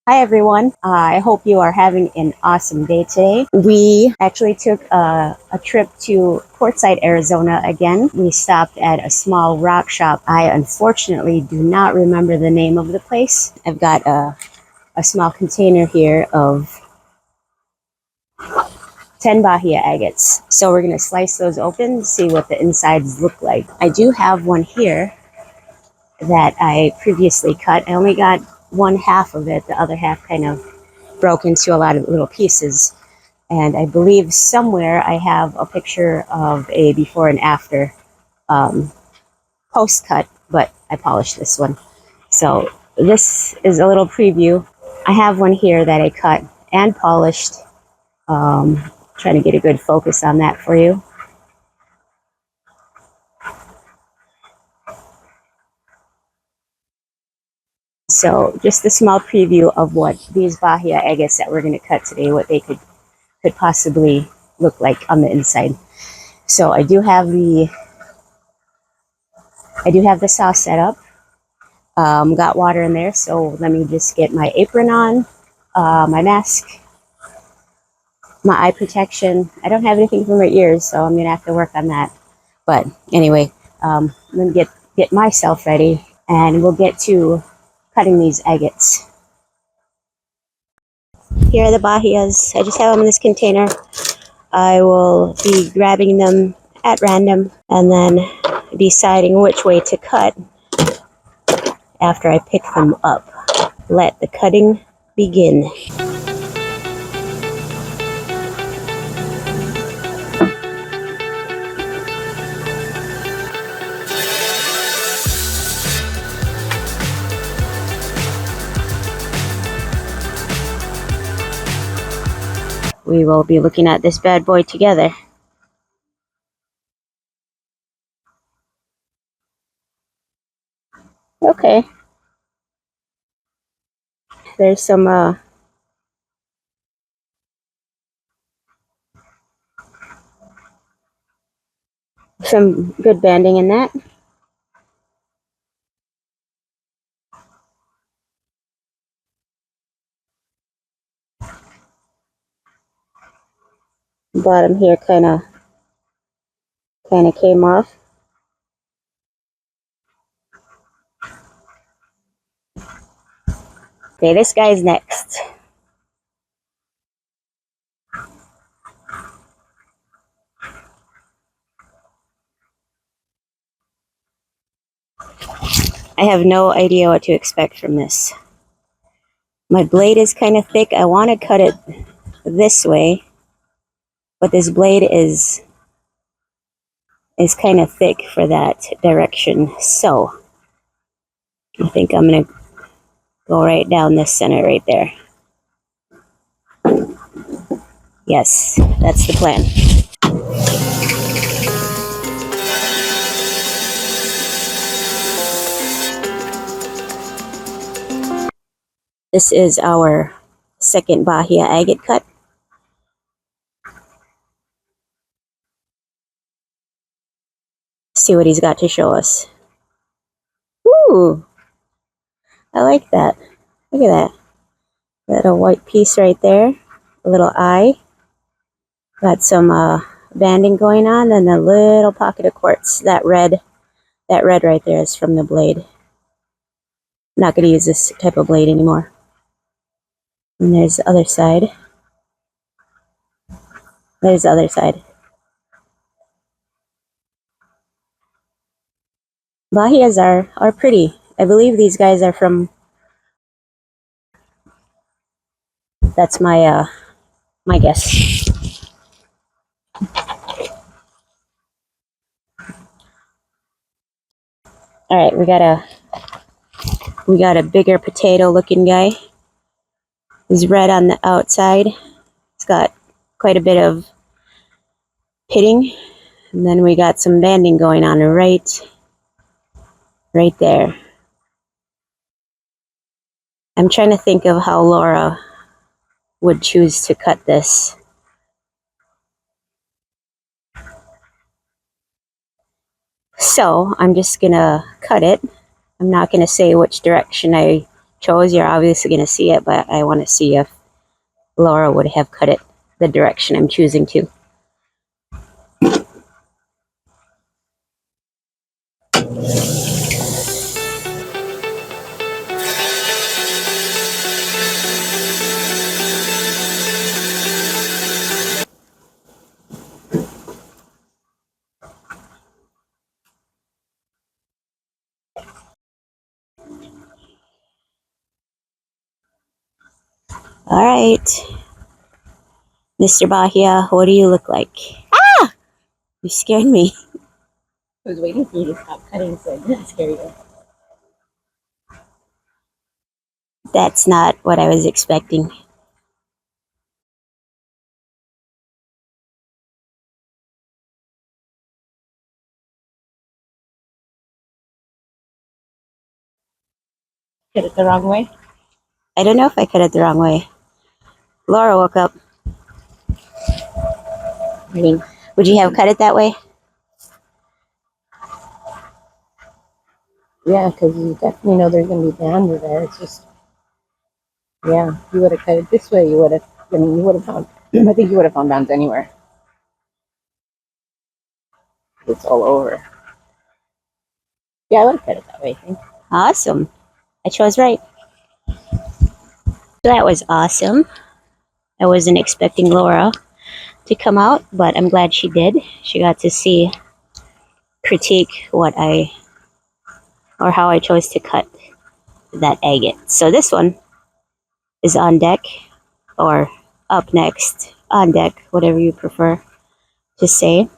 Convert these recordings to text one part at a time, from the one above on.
Hi everyone. I hope you are having an awesome day today. We actually took a trip to Portside, Arizona again. We stopped at a small rock shop. I unfortunately do not remember the name of the place. I've got a small container here of 10 Bahia agates. So we're going to slice those open, see what the insides look like. I do have one here that I previously cut. I only got one half of it. The other half kind of broke into a lot of little pieces. And I believe somewhere I have a picture of a before and after post cut, but I polished this one. So this is a little preview. I have one here that I cut and polished. Trying to get a good focus on that for you. So just a small preview of what these Bahia agates that we're going to cut today, what they could possibly look like on the inside. So I do have the sauce set up. Got water in there, so let me just get my apron on, my mask, my eye protection. I don't have anything for my ears, so I'm gonna have to work on that. But anyway, let me get myself ready, and we'll get to cutting these agates. Here are the Bahias. I just have them in this container. I will be grabbing them at random and then deciding which way to cut after I pick them up. Let the cutting begin. We will be looking at this bad boy together. Okay. There's some good banding in that. Bottom here kind of came off. Okay, this guy's next. I have no idea what to expect from this. My blade is kind of thick. I want to cut it this way, but this blade is kind of thick for that direction. So I think I'm gonna go right down this center right there. Yes, that's the plan. This is our second Bahia agate cut. See what he's got to show us. Ooh, I like that. Look at that. Little white piece right there. A little eye. Got some banding going on, and a little pocket of quartz. That red right there is from the blade. I'm not going to use this type of blade anymore. And there's the other side. There's the other side. Bahias are pretty. I believe these guys are from. That's my my guess. All right, we got a bigger potato looking guy. He's red on the outside. It's got quite a bit of pitting, and then we got some banding going on right there. I'm trying to think of how Laura would choose to cut this. So I'm just gonna cut it. I'm not gonna say which direction I chose, you're obviously going to see it, but I want to see if Laura would have cut it the direction I'm choosing to. All right, Mr. Bahia, what do you look like? Ah! You scared me. I was waiting for you to stop cutting so I didn't scare you. That's not what I was expecting. Cut it the wrong way? I don't know if I cut it the wrong way. Laura woke up. I mean, Would you have cut it that way? yeah, because you definitely know there's going to be bands there. It's just, yeah, you would have cut it this way. You would have, I mean, you would have found, I think you would have found bands anywhere. It's all over. Yeah, I would have cut it that way, I think. Awesome. I chose right. That was awesome. I wasn't expecting Laura to come out, but I'm glad she did. She got to see, critique what I, or how I chose to cut that agate. So this one is on deck, or up next, on deck, whatever you prefer to say.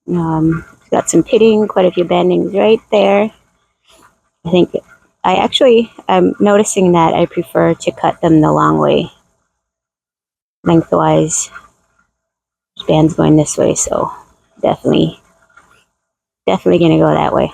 Got some pitting, quite a few bendings right there. I think I'm noticing that I prefer to cut them the long way, lengthwise. Band's going this way, so definitely gonna go that way.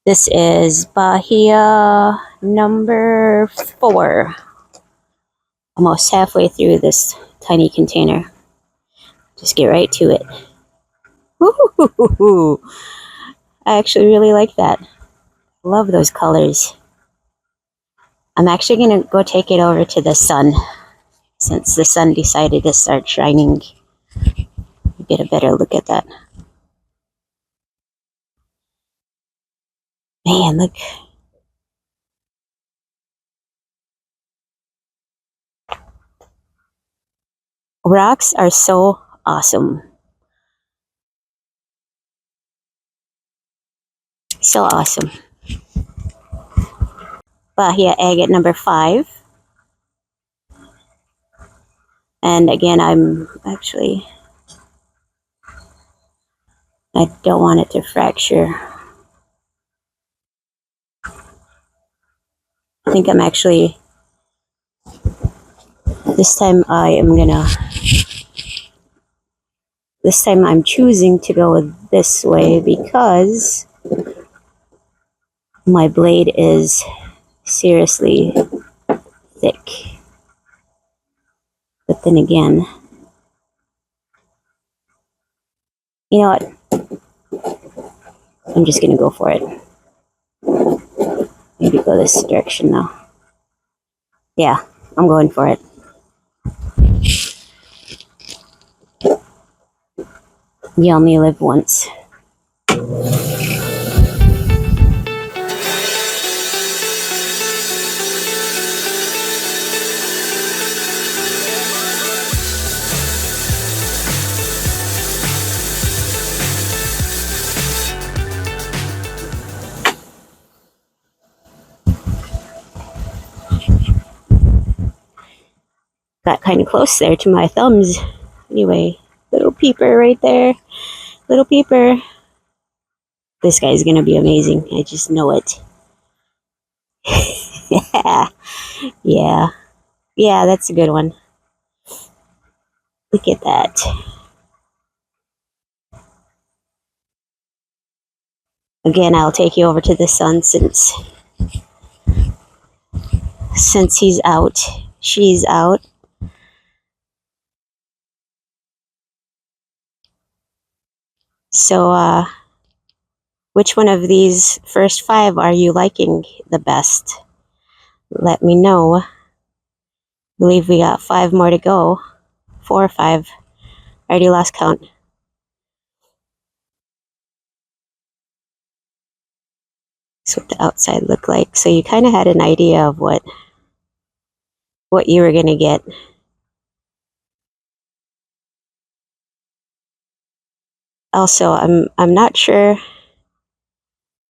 This is Bahia number 4. Almost halfway through this tiny container. Just get right to it. Woo-hoo-hoo-hoo-hoo. I actually really like that. Love those colors. I'm actually going to go take it over to the sun, since the sun decided to start shining. Get a better look at that. Man, look. Rocks are so awesome. So awesome. Bahia Agate number 5. And again, I don't want it to fracture. I think I'm actually, this time I'm choosing to go this way because my blade is seriously thick. But then again, you know what? I'm just gonna go for it. Maybe go this direction now. Yeah, I'm going for it. You only live once. got kind of close there to my thumbs. Anyway, little peeper right there. Little peeper. This guy's gonna be amazing. I just know it. Yeah. Yeah. Yeah, that's a good one. Look at that. Again, I'll take you over to the sun since he's out. She's out. So, which one of these first 5 are you liking the best? Let me know. I believe we got 5 more to go. 4 or 5. I already lost count. That's what the outside looked like. So you kind of had an idea of what you were gonna get. Also, I'm not sure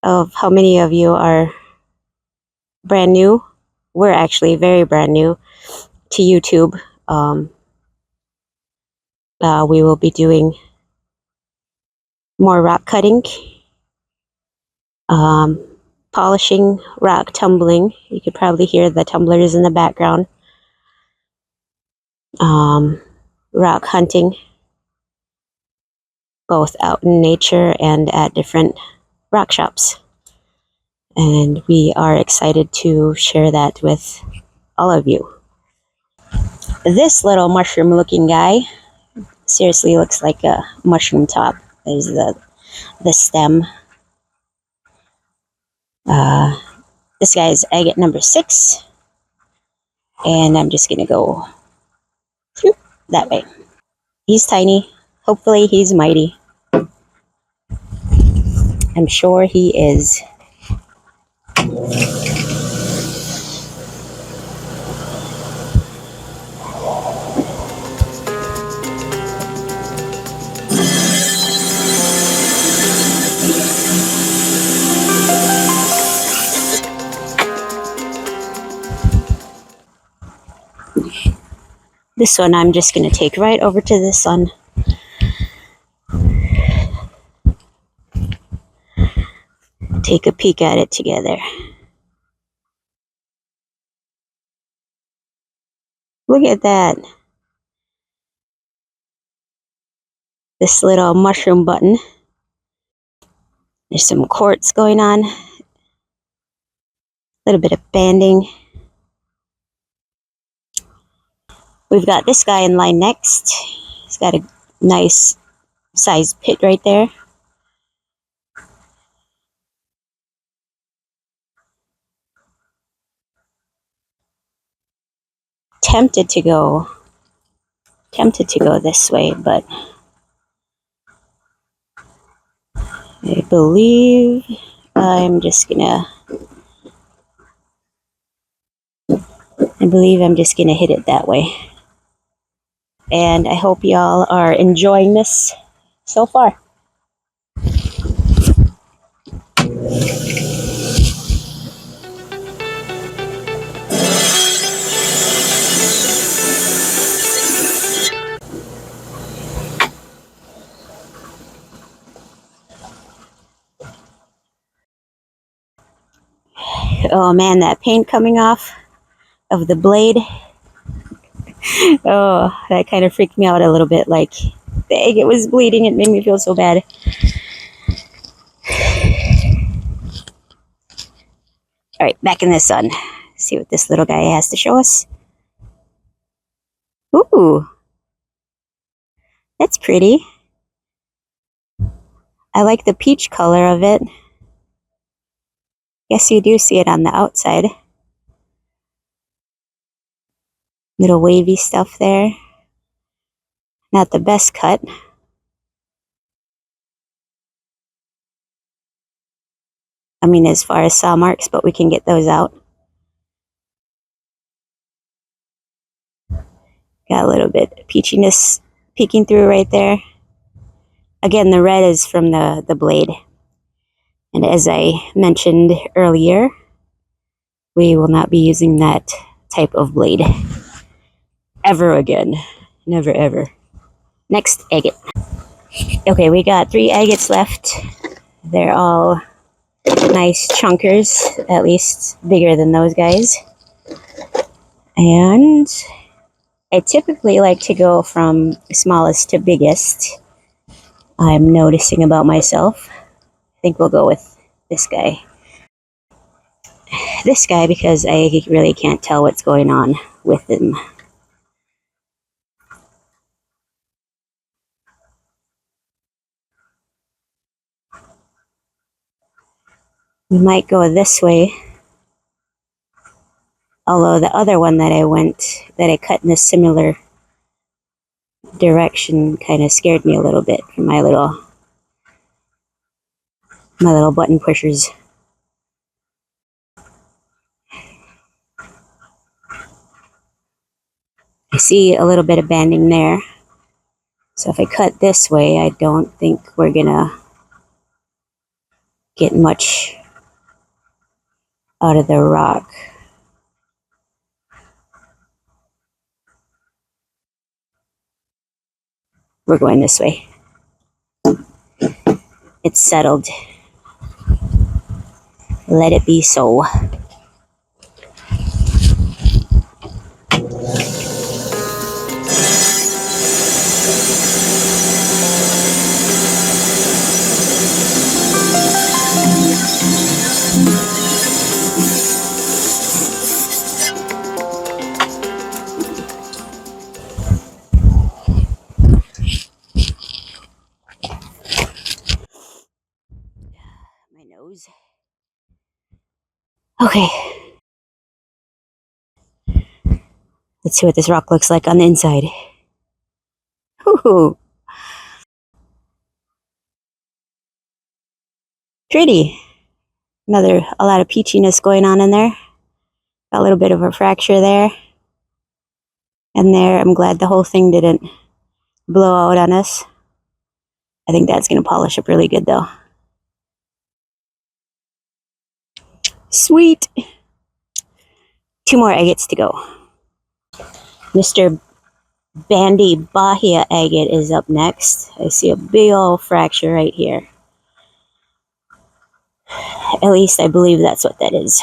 of how many of you are brand new. We're actually very brand new to YouTube. We will be doing more rock cutting, polishing, rock tumbling. You could probably hear the tumblers in the background. Rock hunting, both out in nature and at different rock shops. And we are excited to share that with all of you. This little mushroom looking guy seriously looks like a mushroom top. There's the stem. This guy's agate number 6. And I'm just gonna go that way. He's tiny. Hopefully he's mighty. I'm sure he is. This one I'm just gonna take right over to the sun. Take a peek at it together. Look at that. This little mushroom button. There's some quartz going on. A little bit of banding. We've got this guy in line next. He's got a nice sized pit right there. Tempted to go this way, but I believe I'm just gonna hit it that way. And I hope y'all are enjoying this so far. Oh man, that paint coming off of the blade. Oh, that kind of freaked me out a little bit. Like, dang, it was bleeding. It made me feel so bad. All right, back in the sun. See what this little guy has to show us. Ooh, that's pretty. I like the peach color of it. Yes, you do see it on the outside. Little wavy stuff there. Not the best cut. I mean, as far as saw marks, but we can get those out. Got a little bit of peachiness peeking through right there. Again, the red is from the blade. And as I mentioned earlier, we will not be using that type of blade. ever again. Never ever. Next agate. Okay, we got 3 agates left. They're all nice chunkers, at least bigger than those guys. And I typically like to go from smallest to biggest. I'm noticing about myself. I think we'll go with this guy. This guy because I really can't tell what's going on with him. We might go this way. Although the other one that I cut in a similar direction kind of scared me a little bit for my little button pushers. I see a little bit of banding there. So if I cut this way, I don't think we're gonna get much out of the rock. We're going this way. It's settled. Let it be so. My nose. Okay. Let's see what this rock looks like on the inside. Ooh, pretty. A lot of peachiness going on in there. Got a little bit of a fracture there. And there, I'm glad the whole thing didn't blow out on us. I think that's going to polish up really good though. Sweet. 2 more agates to go. Mr. Bahia agate is up next. I see a big old fracture right here. At least I believe that's what that is.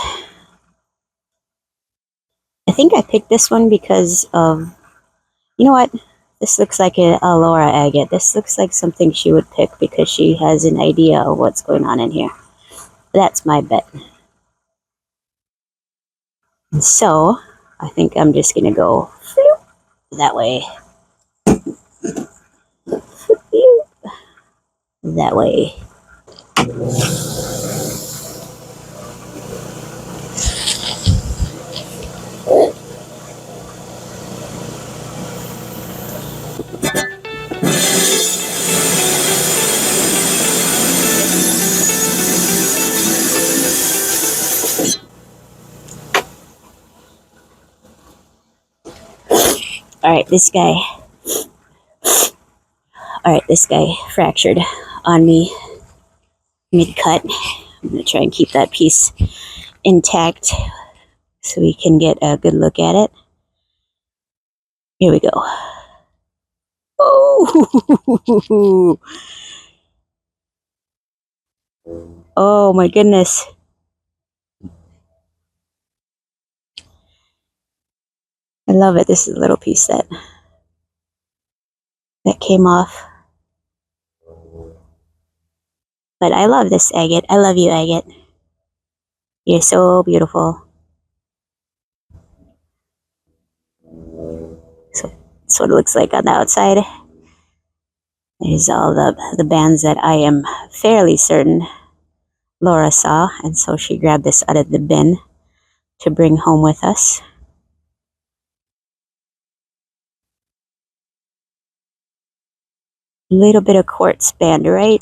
I think I picked this one because of, you know what? This looks like a Laura agate. This looks like something she would pick because she has an idea of what's going on in here. That's my bet. And so, I think I'm just going to go that way. That way. Alright, this guy fractured on me mid-cut. I'm going to try and keep that piece intact so we can get a good look at it. Here we go. Oh! Oh my goodness. I love it. This is a little piece that came off. But I love this agate. I love you, agate. You're so beautiful. So that's what it looks like on the outside. There's all the bands that I am fairly certain Laura saw, and so she grabbed this out of the bin to bring home with us. A little bit of quartz band right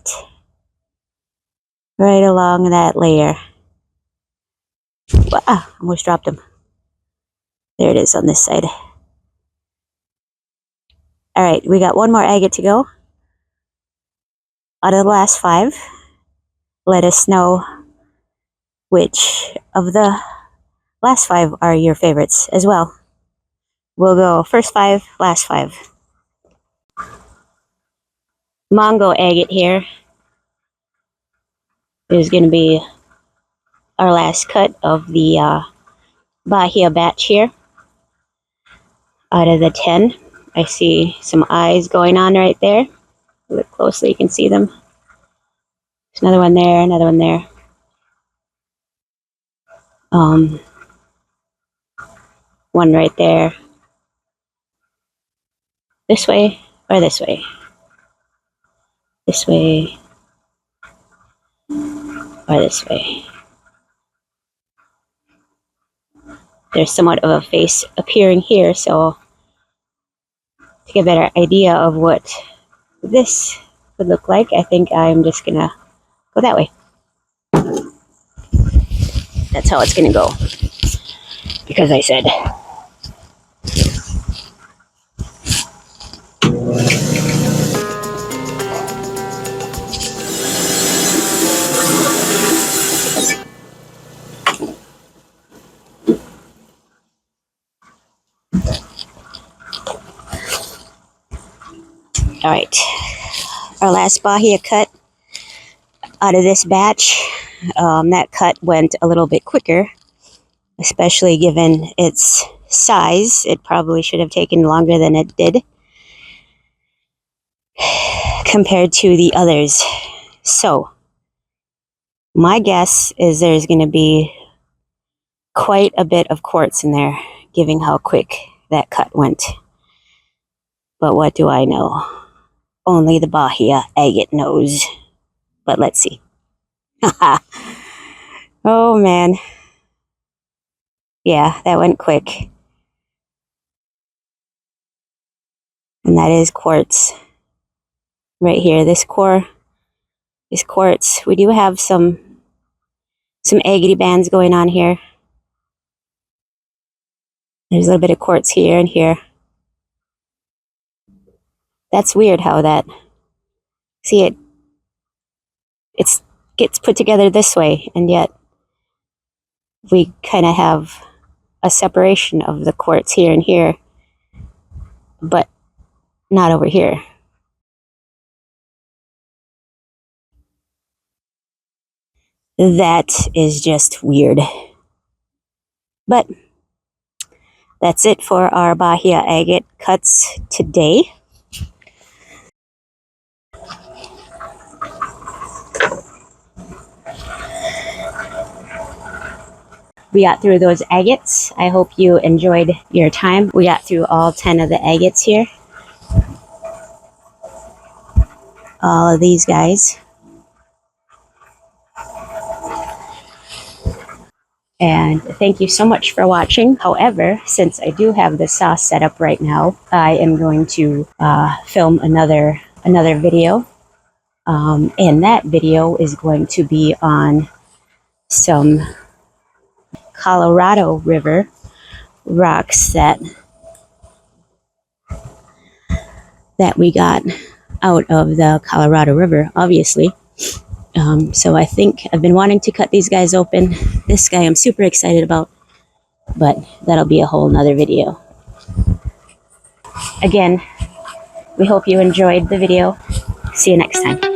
along that layer. Wow, almost dropped them. There it is on this side. All right, we got 1 more agate to go. Out of the last 5, let us know which of the last 5 are your favorites as well. we'll go first 5, last 5. Mango agate here is going to be our last cut of the Bahia batch here. Out of the 10, I see some eyes going on right there. Look closely, you can see them. There's another one there, another one there. One right there. This way or this way? This way or this way? There's somewhat of a face appearing here, so to get a better idea of what this would look like, I think I'm just gonna go that way. That's how it's gonna go, because I said. All right, our last Bahia cut out of this batch. That cut went a little bit quicker, especially given its size. It probably should have taken longer than it did compared to the others. So my guess is there's going to be quite a bit of quartz in there, given how quick that cut went. But what do I know? Only the Bahia Agate knows. But let's see. Oh man. Yeah, that went quick. And that is quartz. Right here, this core is quartz. We do have some agate bands going on here. There's a little bit of quartz here and here. That's weird how that, see it gets put together this way, and yet we kind of have a separation of the quartz here and here, but not over here. That is just weird. But that's it for our Bahia agate cuts today. We got through those agates. I hope you enjoyed your time. We got through all 10 of the agates here. All of these guys. And thank you so much for watching. However, since I do have the sauce set up right now, I am going to film another video. And that video is going to be on some Colorado River rocks that we got out of the Colorado River, obviously. So I think I've been wanting to cut these guys open. This guy I'm super excited about, but that'll be a whole nother video. Again, we hope you enjoyed the video. See you next time.